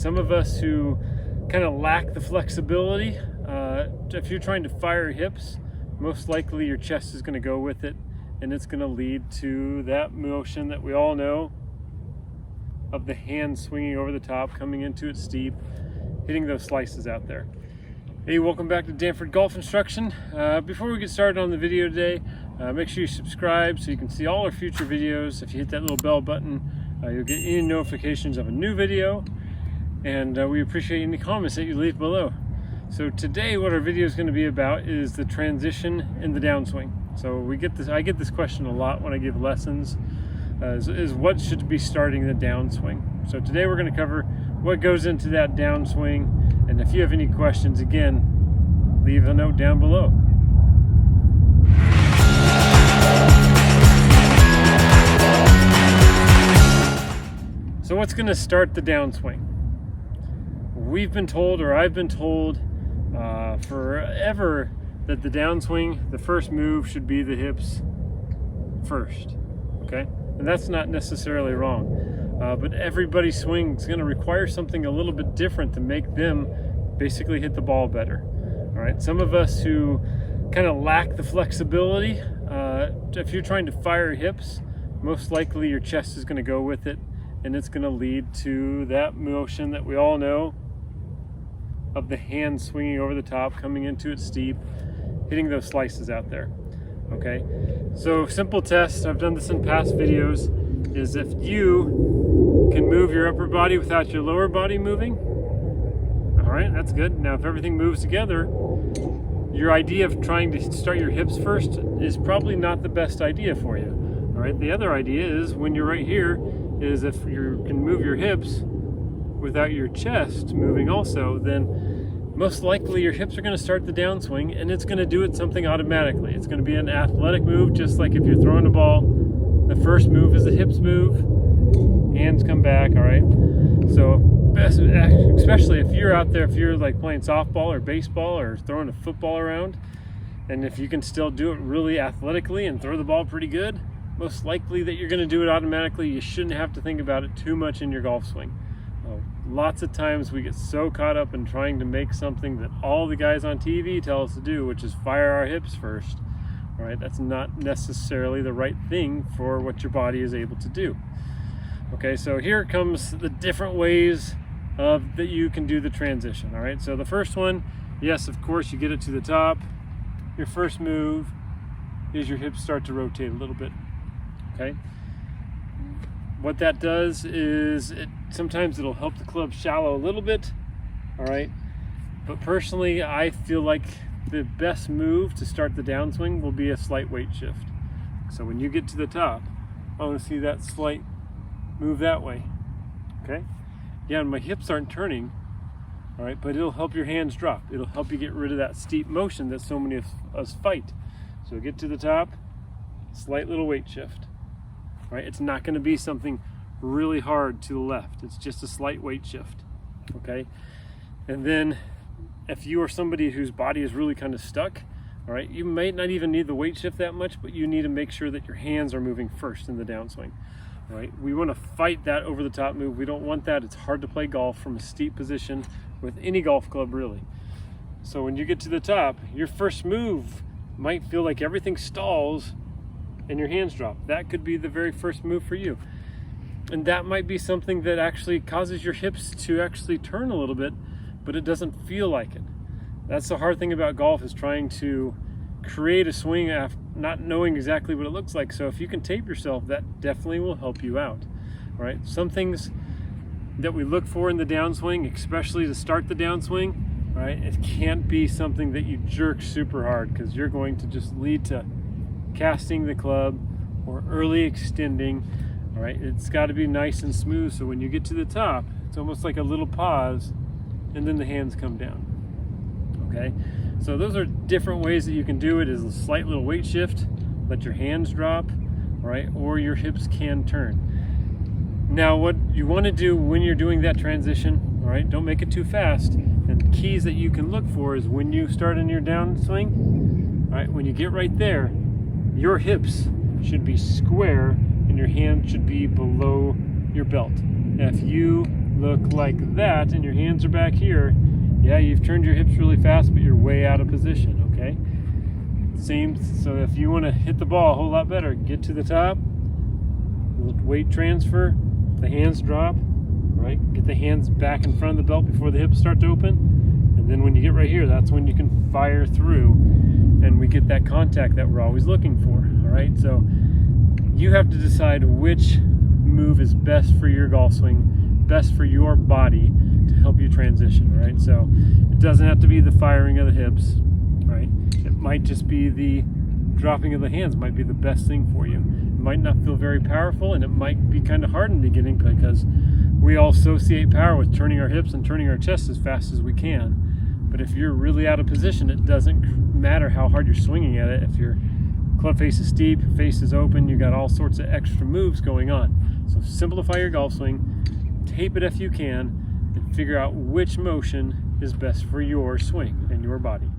some of us who kind of lack the flexibility, if you're trying to fire hips, most likely your chest is going to go with it, and it's going to lead to that motion that we all know of the hand swinging over the top, coming into it steep, hitting those slices out there. Hey, welcome back to Danford Golf Instruction. Before we get started on the video today, make sure you subscribe so you can see all our future videos. If you hit that little bell button, you'll get any notifications of a new video, and we appreciate any comments that you leave below. So today what our video is going to be about is the transition in the downswing. So I get this question a lot when I give lessons, is what should be starting the downswing. So today we're going to cover what goes into that downswing, and if you have any questions, again, leave a note down below. So what's going to start the downswing? We've been told, or I've been told forever, that the downswing, the first move should be the hips first, okay? And that's not necessarily wrong, but everybody's swing is going to require something a little bit different to make them basically hit the ball better. All right, some of us who kind of lack the flexibility, if you're trying to fire hips, most likely your chest is going to go with it, and it's going to lead to that motion that we all know of the hand swinging over the top, coming into it steep, hitting those slices out there. Okay, so simple test, I've done this in past videos, is if you can move your upper body without your lower body moving, all right, that's good. Now if everything moves together, your idea of trying to start your hips first is probably not the best idea for you. All right, the other idea is when you're right here, is if you can move your hips without your chest moving also, then most likely your hips are going to start the downswing, and it's going to do it something automatically. It's going to be an athletic move, just like if you're throwing a ball, the first move is the hips move, hands come back, all right? So especially if you're out there, if you're like playing softball or baseball or throwing a football around, and if you can still do it really athletically and throw the ball pretty good, most likely that you're going to do it automatically. You shouldn't have to think about it too much in your golf swing. Lots of times we get so caught up in trying to make something that all the guys on TV tell us to do, which is fire our hips first. All right, that's not necessarily the right thing for what your body is able to do. Okay, so here comes the different ways that you can do the transition. All right, so the first one, yes, of course, you get it to the top. Your first move is your hips start to rotate a little bit. Okay, what that does is sometimes it'll help the club shallow a little bit, all right? But personally, I feel like the best move to start the downswing will be a slight weight shift. So when you get to the top, I want to see that slight move that way, okay? Yeah, my hips aren't turning, all right, but it'll help your hands drop. It'll help you get rid of that steep motion that so many of us fight. So get to the top, slight little weight shift. Right? It's not going to be something really hard to the left. It's just a slight weight shift, okay? And then if you are somebody whose body is really kind of stuck, all right, you might not even need the weight shift that much, but you need to make sure that your hands are moving first in the downswing, all right? We want to fight that over the top move. We don't want that. It's hard to play golf from a steep position with any golf club, really. So when you get to the top, your first move might feel like everything stalls and your hands drop. That could be the very first move for you. And that might be something that actually causes your hips to actually turn a little bit, but it doesn't feel like it. That's the hard thing about golf, is trying to create a swing after not knowing exactly what it looks like. So if you can tape yourself, that definitely will help you out. All right, some things that we look for in the downswing, especially to start the downswing, right? It can't be something that you jerk super hard, because you're going to just lead to casting the club or early extending. All right, it's got to be nice and smooth, so when you get to the top, it's almost like a little pause, and then the hands come down. Okay, so those are different ways that you can do it. Is a slight little weight shift, let your hands drop, all right, or your hips can turn. Now what you want to do when you're doing that transition, all right, don't make it too fast, and the keys that you can look for is when you start in your downswing, all right, when you get right there, your hips should be square and your hand should be below your belt. Now, if you look like that and your hands are back here, yeah, you've turned your hips really fast, but you're way out of position, okay? Same, so if you want to hit the ball a whole lot better, get to the top, weight transfer, the hands drop, right? Get the hands back in front of the belt before the hips start to open. And then when you get right here, that's when you can fire through and we get that contact that we're always looking for, all right? So you have to decide which move is best for your golf swing, best for your body to help you transition, right? So it doesn't have to be the firing of the hips, right? It might just be the dropping of the hands might be the best thing for you. It might not feel very powerful, and it might be kind of hard in the beginning because we all associate power with turning our hips and turning our chest as fast as we can. But if you're really out of position, it doesn't matter how hard you're swinging at it. If your club face is steep, your face is open, you got all sorts of extra moves going on. So simplify your golf swing, tape it if you can, and figure out which motion is best for your swing and your body.